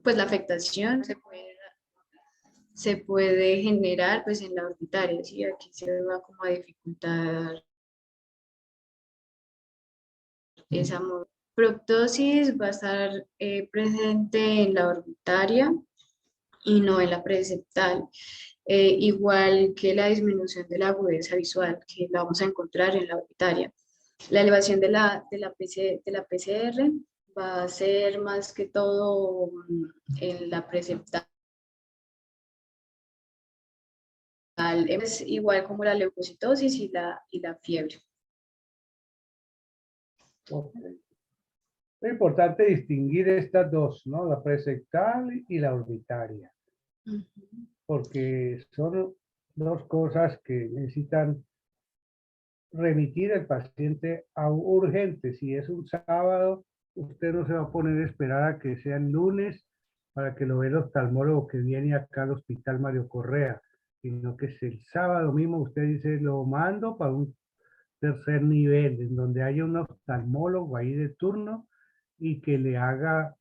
pues la afectación se puede generar pues en la orbitaria, ¿sí? Aquí se va como a dificultar esa proptosis, va a estar presente en la orbitaria y no en la preseptal. Igual que la disminución de la agudeza visual, que la vamos a encontrar en la orbitaria. La elevación de la PCR va a ser más que todo en la preseptal. Es igual como la leucocitosis y la fiebre. Okay. Es importante distinguir estas dos, ¿no? La presectal y la orbitaria, porque son dos cosas que necesitan remitir al paciente a urgente. Si es un sábado, usted no se va a poner a esperar a que sea el lunes para que lo vea el oftalmólogo que viene acá al Hospital Mario Correa, sino que es el sábado mismo, usted dice, lo mando para un tercer nivel, en donde haya un oftalmólogo ahí de turno y que le haga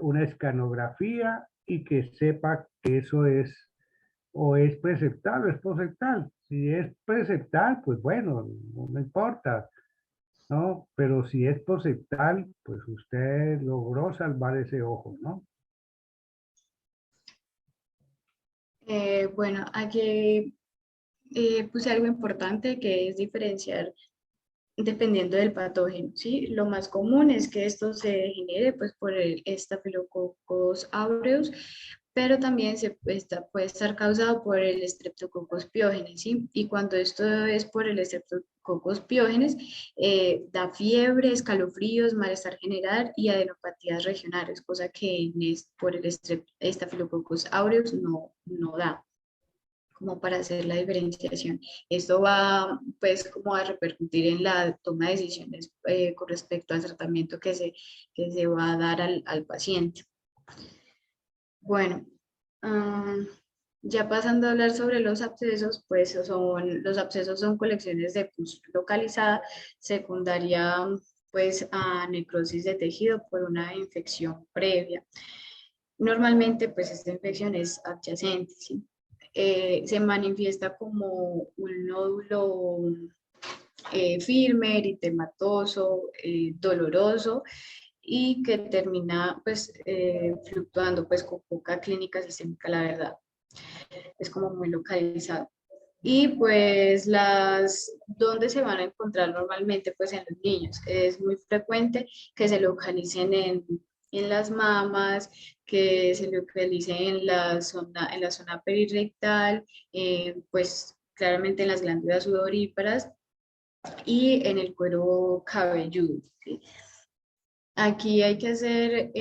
una escanografía y que sepa que eso es o es preceptal o es poseptal. Si es preceptal, pues bueno, no me importa, ¿no? Pero si es poseptal, pues usted logró salvar ese ojo, ¿no? Bueno, aquí puse algo importante que es diferenciar dependiendo del patógeno, ¿sí? Lo más común es que esto se genere pues por el Staphylococcus aureus, pero también puede estar causado por el Streptococcus pyogenes, ¿sí? Y cuando esto es por el Streptococcus pyogenes, da fiebre, escalofríos, malestar general y adenopatías regionales, cosa que por el Staphylococcus aureus no da como para hacer la diferenciación. Esto va pues como a repercutir en la toma de decisiones con respecto al tratamiento que se va a dar al paciente. Bueno, ya pasando a hablar sobre los abscesos, pues los abscesos son colecciones de pus localizada secundaria pues a necrosis de tejido por una infección previa. Normalmente pues esta infección es adyacente, ¿sí? Se manifiesta como un nódulo firme, eritematoso, doloroso y que termina pues fluctuando pues con poca clínica sistémica, la verdad. Es como muy localizado. Y pues ¿dónde se van a encontrar normalmente? Pues en los niños. Es muy frecuente que se localicen en las mamas, que se localicen en la zona perirectal, pues claramente en las glándulas sudoríparas y en el cuero cabelludo, ¿sí? Aquí hay que hacer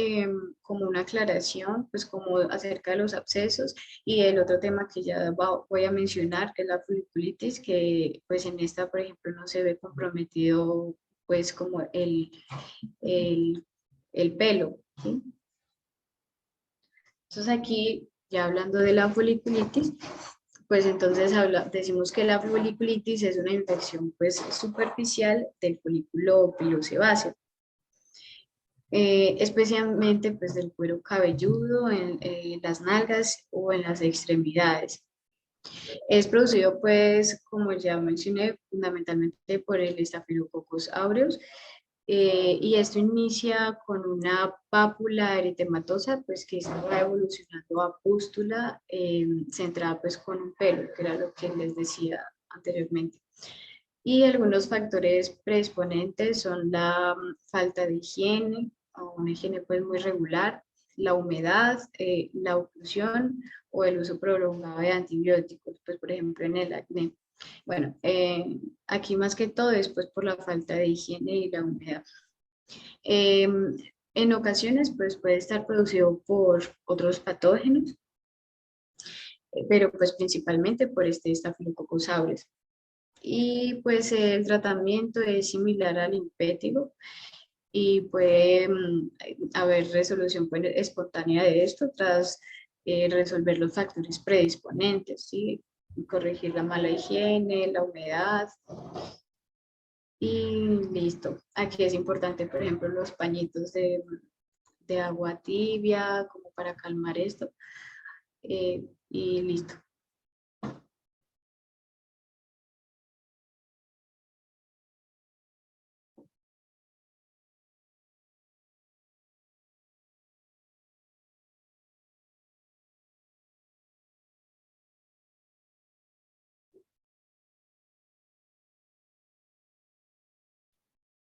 como una aclaración, pues como acerca de los abscesos y el otro tema que ya voy a mencionar, que es la foliculitis, que pues en esta, por ejemplo, no se ve comprometido pues como el, el pelo, ¿sí? Entonces aquí, ya hablando de la foliculitis, pues entonces decimos que la foliculitis es una infección pues superficial del folículo pilosebáceo. Especialmente pues del cuero cabelludo, en las nalgas o en las extremidades. Es producido pues, como ya mencioné, fundamentalmente por el Staphylococcus aureus, y esto inicia con una pápula eritematosa, pues que esto va evolucionando a pústula centrada pues con un pelo, que era lo que les decía anteriormente. Y algunos factores predisponentes son la falta de higiene, o una higiene pues muy regular, la humedad, la oclusión o el uso prolongado de antibióticos, pues por ejemplo en el acné. Bueno, aquí más que todo es pues por la falta de higiene y la humedad. En ocasiones pues puede estar producido por otros patógenos, pero pues principalmente por este Staphylococcus aureus. Y pues el tratamiento es similar al impétigo y puede haber resolución pues, espontánea de esto tras resolver los factores predisponentes, ¿sí? Corregir la mala higiene, la humedad y listo. Aquí es importante, por ejemplo, los pañitos de agua tibia, como para calmar esto, y listo.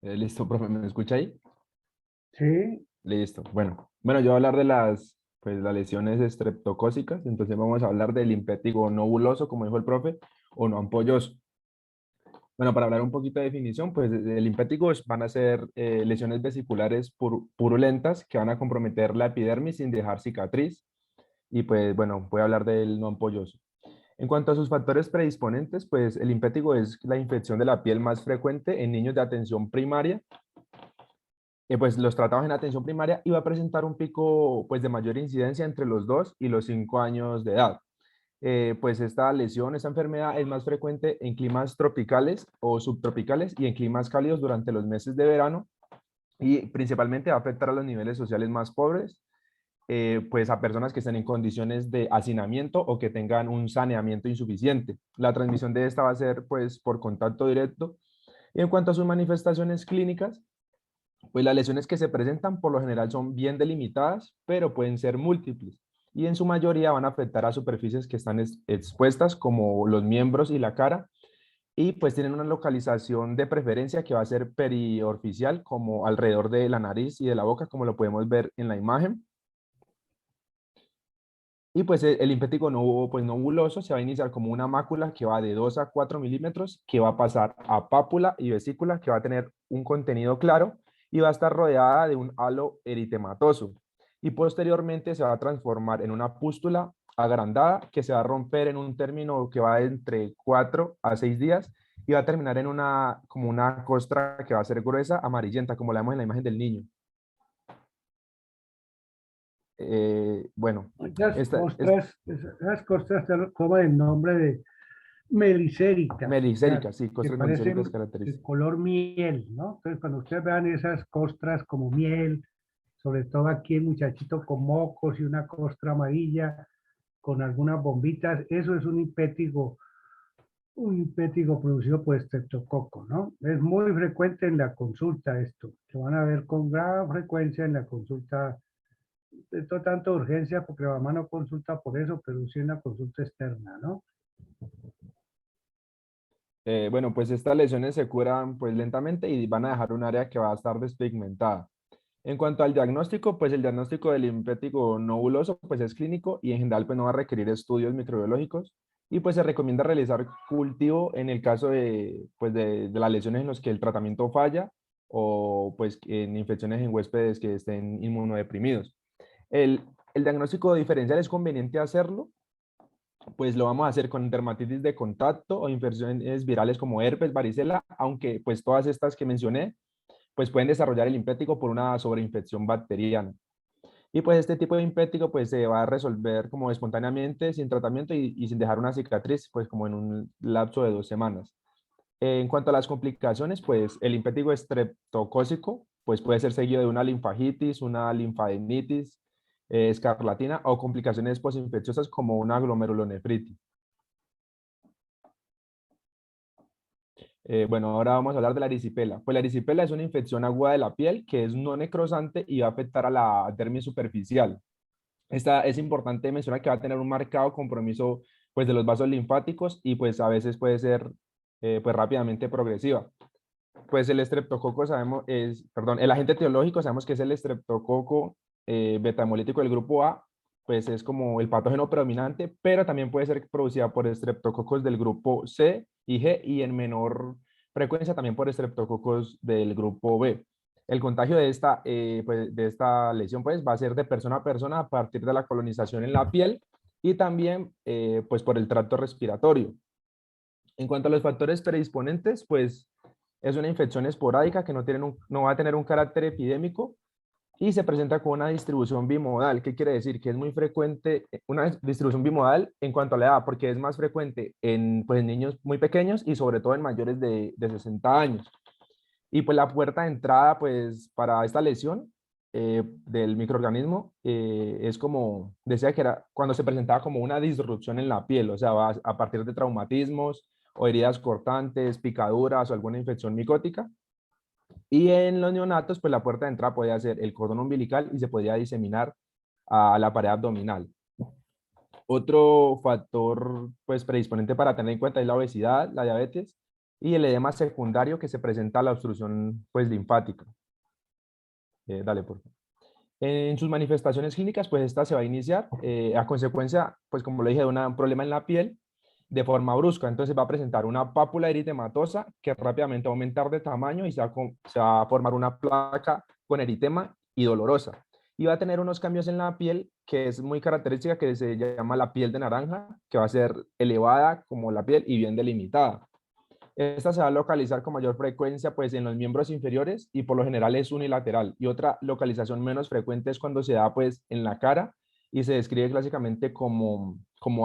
Listo, profe, ¿me escucha ahí? Sí, Listo. Bueno, yo voy a hablar de las lesiones estreptocócicas, entonces vamos a hablar del impétigo no buloso, como dijo el profe, o no ampolloso. Bueno, para hablar un poquito de definición, pues el impétigo van a ser lesiones vesiculares purulentas que van a comprometer la epidermis sin dejar cicatriz. Y pues bueno, voy a hablar del no ampolloso. En cuanto a sus factores predisponentes, pues el impétigo es la infección de la piel más frecuente en niños de atención primaria. Pues los tratados en atención primaria iba a presentar un pico pues de mayor incidencia entre los 2 y los 5 años de edad. Pues esta lesión, esta enfermedad es más frecuente en climas tropicales o subtropicales y en climas cálidos durante los meses de verano y principalmente va a afectar a los niveles sociales más pobres, pues a personas que estén en condiciones de hacinamiento o que tengan un saneamiento insuficiente. La transmisión de esta va a ser pues por contacto directo. Y en cuanto a sus manifestaciones clínicas, pues las lesiones que se presentan por lo general son bien delimitadas, pero pueden ser múltiples y en su mayoría van a afectar a superficies que están expuestas como los miembros y la cara y pues tienen una localización de preferencia que va a ser periorficial como alrededor de la nariz y de la boca como lo podemos ver en la imagen. Y pues el impético no buloso se va a iniciar como una mácula que va de 2 a 4 milímetros, que va a pasar a pápula y vesícula, que va a tener un contenido claro y va a estar rodeada de un halo eritematoso. Y posteriormente se va a transformar en una pústula agrandada que se va a romper en un término que va entre 4 a 6 días y va a terminar en como una costra que va a ser gruesa, amarillenta, como la vemos en la imagen del niño. Bueno, esas costras toman el nombre de melicéricas, o sea, melicérica, sí, que costras melicéricas parecen de características. color miel, ¿no? Entonces, cuando ustedes vean esas costras como miel, sobre todo aquí el muchachito con mocos y una costra amarilla con algunas bombitas, eso es un impétigo producido por estreptococo, ¿no? Es muy frecuente en la consulta esto, que van a ver con gran frecuencia en la consulta. Esto tanto urgencia porque la mamá no consulta por eso, pero sí en la consulta externa, ¿no? Bueno, pues estas lesiones se curan pues lentamente y van a dejar un área que va a estar despigmentada. En cuanto al diagnóstico, pues el diagnóstico del impético noduloso pues es clínico y en general pues no va a requerir estudios microbiológicos y pues se recomienda realizar cultivo en el caso de pues de las lesiones en las que el tratamiento falla o pues en infecciones en huéspedes que estén inmunodeprimidos. El, el diagnóstico diferencial es conveniente hacerlo, pues lo vamos a hacer con dermatitis de contacto o infecciones virales como herpes, varicela, aunque pues todas estas que mencioné, pues pueden desarrollar el impético por una sobreinfección bacteriana. Y pues este tipo de impético pues se va a resolver como espontáneamente, sin tratamiento y sin dejar una cicatriz, pues como en un lapso de 2 semanas. En cuanto a las complicaciones, pues el impético estreptocócico pues puede ser seguido de una linfagitis, una linfadenitis, escarlatina o complicaciones posinfecciosas como una glomerulonefritis. Bueno, ahora vamos a hablar de la erisipela. Pues la erisipela es una infección aguda de la piel que es no necrosante y va a afectar a la dermis superficial. Esta es importante mencionar que va a tener un marcado compromiso pues de los vasos linfáticos y pues a veces puede ser pues rápidamente progresiva. Pues el estreptococo sabemos perdón, el agente etiológico sabemos que es el estreptococo beta hemolítico del grupo A, pues es como el patógeno predominante, pero también puede ser producida por estreptococos del grupo C y G y en menor frecuencia también por estreptococos del grupo B. El contagio pues, de esta lesión pues, va a ser de persona a persona a partir de la colonización en la piel y también pues, por el tracto respiratorio. En cuanto a los factores predisponentes, pues es una infección esporádica que no va a tener un carácter epidémico y se presenta con una distribución bimodal. ¿Qué quiere decir? Que es muy frecuente una distribución bimodal en cuanto a la edad, porque es más frecuente en, pues, en niños muy pequeños y sobre todo en mayores de 60 años. Y pues la puerta de entrada pues para esta lesión del microorganismo es como, decía que era cuando se presentaba como una disrupción en la piel, o sea, a partir de traumatismos o heridas cortantes, picaduras o alguna infección micótica. Y en los neonatos, pues la puerta de entrada podía ser el cordón umbilical y se podía diseminar a la pared abdominal. Otro factor pues predisponente para tener en cuenta es la obesidad, la diabetes y el edema secundario que se presenta a la obstrucción pues linfática. Dale, por favor. En sus manifestaciones clínicas, pues esta se va a iniciar a consecuencia, pues como le dije, de un problema en la piel de forma brusca. Entonces va a presentar una pápula eritematosa que rápidamente va a aumentar de tamaño y se va a formar una placa con eritema y dolorosa. Y va a tener unos cambios en la piel que es muy característica, que se llama la piel de naranja, que va a ser elevada como la piel y bien delimitada. Esta se va a localizar con mayor frecuencia pues, en los miembros inferiores y por lo general es unilateral. Y otra localización menos frecuente es cuando se da pues, en la cara y se describe clásicamente como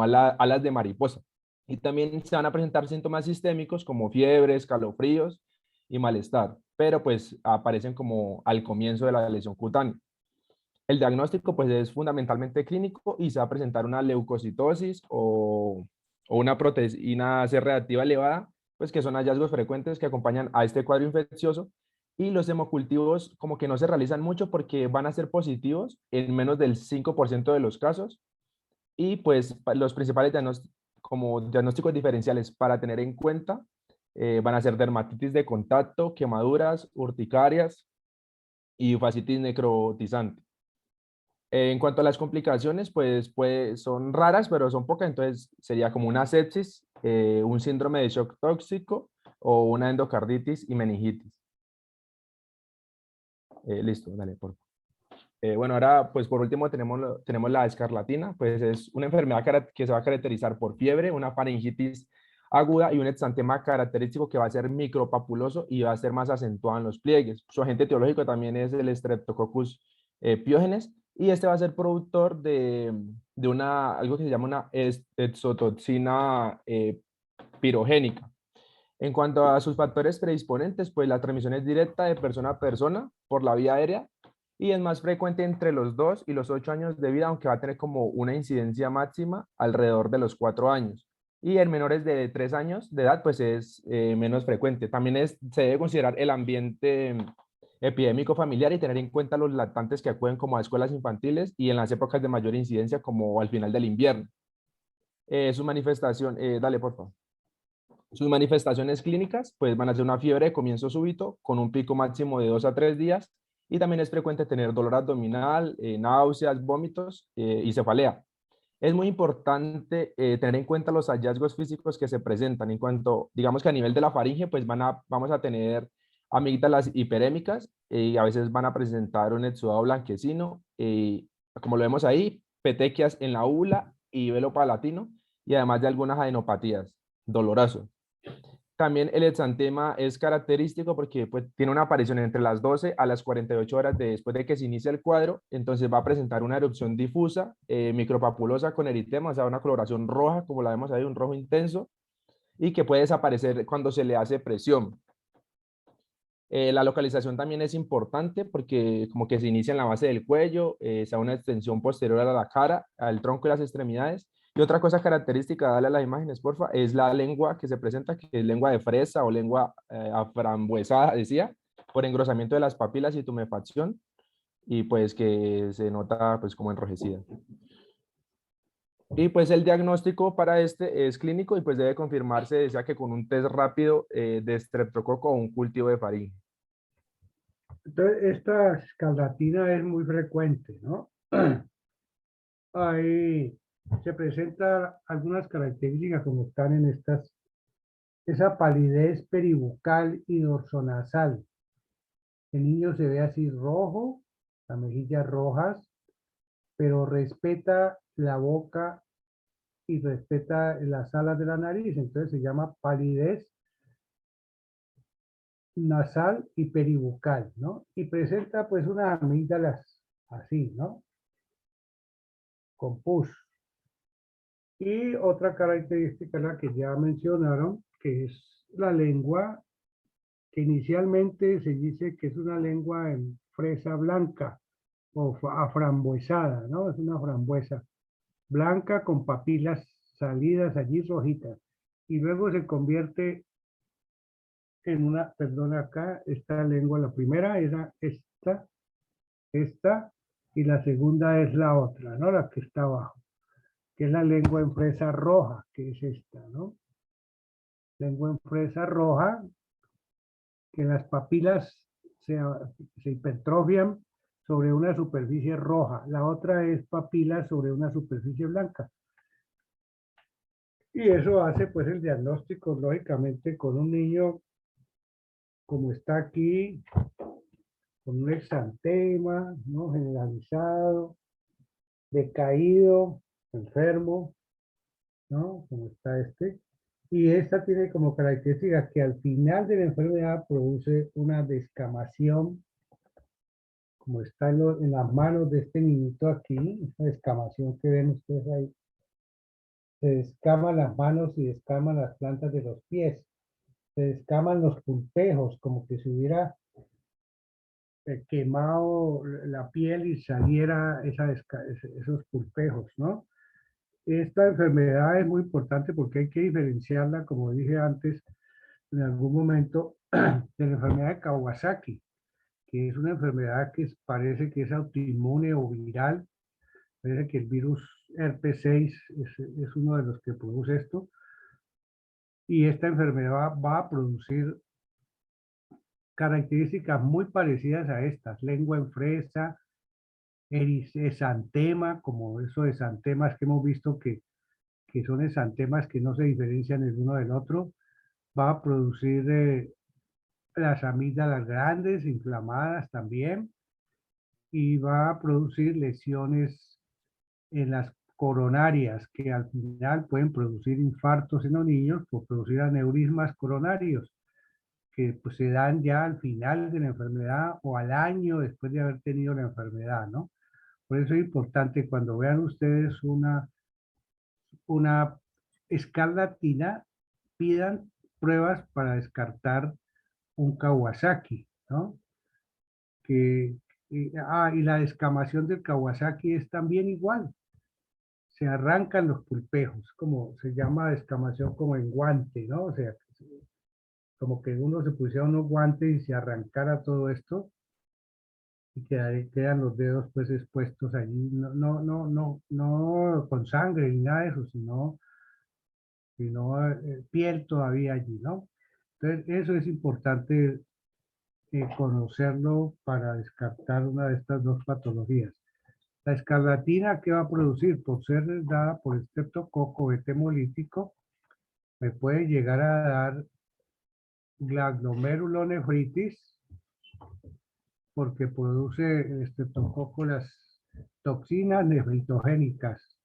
alas de mariposa. Y también se van a presentar síntomas sistémicos como fiebre, escalofríos y malestar, pero pues aparecen como al comienzo de la lesión cutánea. El diagnóstico pues es fundamentalmente clínico y se va a presentar una leucocitosis o una proteína C reactiva elevada, pues que son hallazgos frecuentes que acompañan a este cuadro infeccioso, y los hemocultivos como que no se realizan mucho porque van a ser positivos en menos del 5% de los casos, y pues los principales como diagnósticos diferenciales para tener en cuenta van a ser dermatitis de contacto, quemaduras, urticarias y fascitis necrotizante. En cuanto a las complicaciones, pues son raras, pero son pocas, entonces sería como una sepsis, un síndrome de shock tóxico o una endocarditis y meningitis. Listo, dale, por favor. Bueno, ahora, pues por último tenemos la escarlatina, pues es una enfermedad que se va a caracterizar por fiebre, una faringitis aguda y un exantema característico que va a ser micropapuloso y va a ser más acentuado en los pliegues. Su agente etiológico también es el Streptococcus pyogenes, y este va a ser productor de algo que se llama una exotoxina pirogénica. En cuanto a sus factores predisponentes, pues la transmisión es directa de persona a persona por la vía aérea y es más frecuente entre los 2 y los 8 años de vida, aunque va a tener como una incidencia máxima alrededor de los 4 años. Y en menores de 3 años de edad, pues es menos frecuente. También se debe considerar el ambiente epidémico familiar y tener en cuenta los lactantes que acuden como a escuelas infantiles y en las épocas de mayor incidencia como al final del invierno. Su manifestación, dale por favor. Sus manifestaciones clínicas pues van a ser una fiebre de comienzo súbito con un pico máximo de 2 a 3 días, y también es frecuente tener dolor abdominal, náuseas, vómitos y cefalea. Es muy importante tener en cuenta los hallazgos físicos que se presentan en cuanto, digamos que a nivel de la faringe, pues vamos a tener amígdalas hiperémicas y a veces van a presentar un exudado blanquecino, como lo vemos ahí, petequias en la úvula y velo palatino, y además de algunas adenopatías, doloroso. También el exantema es característico porque pues, tiene una aparición entre las 12 a las 48 horas después de que se inicia el cuadro, entonces va a presentar una erupción difusa, micropapulosa con eritema, o sea, una coloración roja, como la vemos ahí, un rojo intenso, y que puede desaparecer cuando se le hace presión. La localización también es importante porque como que se inicia en la base del cuello, se da una extensión posterior a la cara, al tronco y las extremidades. Y otra cosa característica, dale a las imágenes, porfa, es la lengua que se presenta, que es lengua de fresa o lengua aframbuesada, decía, por engrosamiento de las papilas y tumefacción, y pues que se nota pues como enrojecida. Y pues el diagnóstico para este es clínico y pues debe confirmarse, decía que con un test rápido de estreptococo o un cultivo de faringe. Entonces, esta escarlatina es muy frecuente, ¿no? Ahí se presentan algunas características como están en esa palidez peribucal y dorsonasal. El niño se ve así rojo, las mejillas rojas, pero respeta la boca y respeta las alas de la nariz, entonces se llama palidez nasal y peribucal, ¿no? Y presenta pues unas amígdalas así, ¿no? Con pus. Y otra característica, la que ya mencionaron, que es la lengua, que inicialmente se dice que es una lengua en fresa blanca, o aframbuesada, ¿no? Es una frambuesa blanca con papilas salidas allí rojitas. Y luego se convierte en una, perdón, acá, esta lengua, la primera era esta, y la segunda es la otra, ¿no? La que está abajo, que es la lengua en fresa roja, que es esta, ¿no? Lengua en fresa roja, que las papilas se hipertrofian sobre una superficie roja. La otra es papilas sobre una superficie blanca. Y eso hace pues el diagnóstico, lógicamente, con un niño como está aquí, con un exantema, ¿no? Generalizado, decaído, enfermo, ¿no? Como está este. Y esta tiene como característica que al final de la enfermedad produce una descamación, como está en las manos de este niñito aquí, esta descamación que ven ustedes ahí. Se descaman las manos y descaman las plantas de los pies. Se descaman los pulpejos, como que se hubiera quemado la piel y saliera esos pulpejos, ¿no? Esta enfermedad es muy importante porque hay que diferenciarla, como dije antes, en algún momento, de la enfermedad de Kawasaki, que es una enfermedad que parece que es autoinmune o viral. Parece que el virus herpes 6 es uno de los que produce esto. Y esta enfermedad va a producir características muy parecidas a estas: lengua en fresa, exantema, como esos exantemas que hemos visto que son exantemas que no se diferencian el uno del otro. Va a producir las amígdalas grandes, inflamadas también, y va a producir lesiones en las coronarias, que al final pueden producir infartos en los niños por producir aneurismas coronarios, que pues, se dan ya al final de la enfermedad o al año después de haber tenido la enfermedad, ¿no? Por eso es importante cuando vean ustedes una escarlatina, pidan pruebas para descartar un Kawasaki, ¿no? Y la descamación del Kawasaki es también igual. Se arrancan los pulpejos, como se llama descamación como en guante, ¿no? O sea, como que uno se pusiera unos guantes y se arrancara todo esto y quedan los dedos pues expuestos allí, no con sangre ni nada de eso, sino piel todavía allí, ¿no? Entonces, eso es importante conocerlo para descartar una de estas dos patologías. La escarlatina, ¿qué va a producir? Por ser dada por estreptococo hemolítico, me puede llegar a dar glomerulonefritis, porque produce el estreptococo las toxinas nefritogénicas,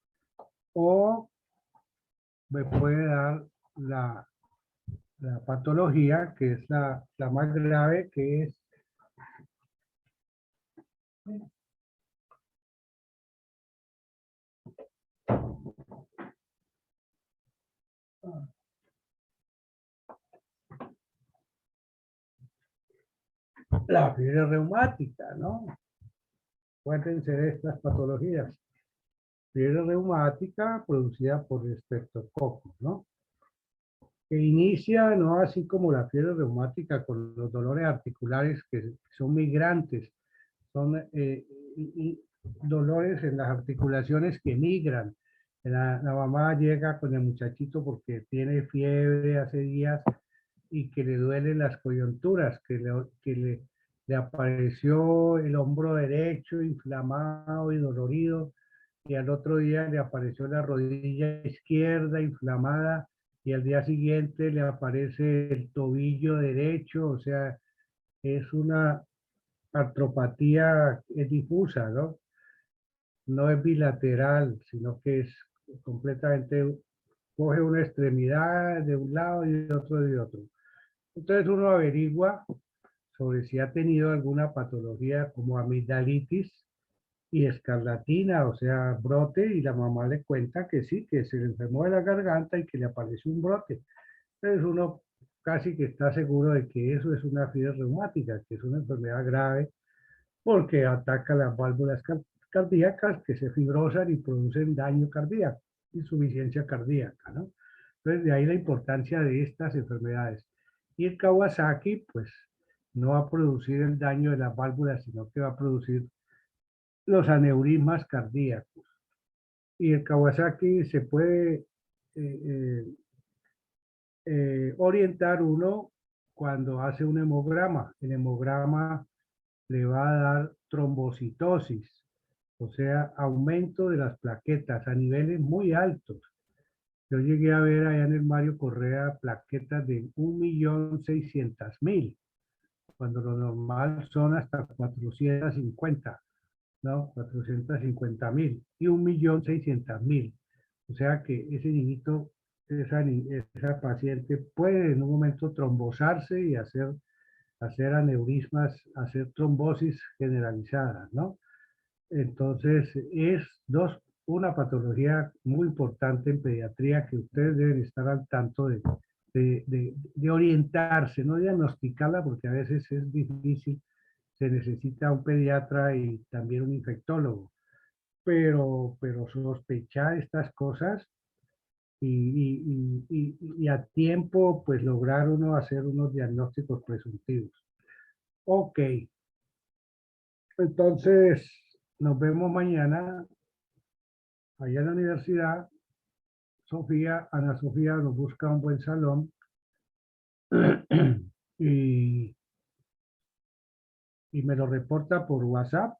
o me puede dar la patología, que es la más grave, que es la fiebre reumática, ¿no? Pueden ser estas patologías. Fiebre reumática producida por estreptococo, ¿no? Que inicia, no así como la fiebre reumática con los dolores articulares que son migrantes, son dolores en las articulaciones que migran. La mamá llega con el muchachito porque tiene fiebre hace días y que le duelen las coyunturas, le apareció el hombro derecho inflamado y dolorido, y al otro día le apareció la rodilla izquierda inflamada, y al día siguiente le aparece el tobillo derecho. O sea, es una artropatía difusa, ¿no? No es bilateral, sino que es completamente, coge una extremidad de un lado y otro de otro. Entonces uno averigua sobre si ha tenido alguna patología como amigdalitis y escarlatina, o sea, brote, y la mamá le cuenta que sí, que se le enfermó de la garganta y que le apareció un brote. Entonces uno casi que está seguro de que eso es una fiebre reumática, que es una enfermedad grave porque ataca las válvulas cardíacas que se fibrosan y producen daño cardíaco, insuficiencia cardíaca, ¿no? Entonces, de ahí la importancia de estas enfermedades. Y el Kawasaki, pues, no va a producir el daño de las válvulas, sino que va a producir los aneurismas cardíacos. Y el Kawasaki se puede eh, orientar uno cuando hace un hemograma. El hemograma le va a dar trombocitosis, o sea, aumento de las plaquetas a niveles muy altos. Yo llegué a ver allá en el Mario Correa plaquetas de 1.600.000, cuando lo normal son hasta 450, ¿no? 450.000 y 1.600.000. O sea que ese niñito, esa paciente puede en un momento trombosarse y hacer aneurismas, hacer trombosis generalizadas, ¿no? Entonces, una patología muy importante en pediatría que ustedes deben estar al tanto de orientarse, no diagnosticarla, porque a veces es difícil, se necesita un pediatra y también un infectólogo, pero sospechar estas cosas y a tiempo, pues lograr uno hacer unos diagnósticos presuntivos. Ok, entonces nos vemos mañana allá en la universidad. Ana Sofía nos busca un buen salón y, y me lo reporta por WhatsApp.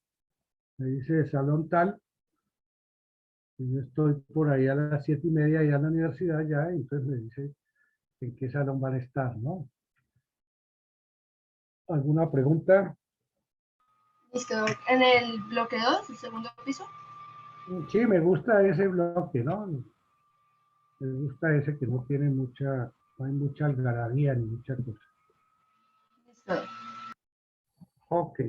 Me dice salón tal. Y yo estoy por ahí a las 7:30 allá en la universidad ya, y entonces me dice en qué salón van a estar, ¿no? ¿Alguna pregunta? Listo. En el bloque 2, el segundo piso. Sí, me gusta ese bloque, ¿no? Me gusta ese que no tiene no hay mucha algarabía ni mucha cosa. Listo. Ok.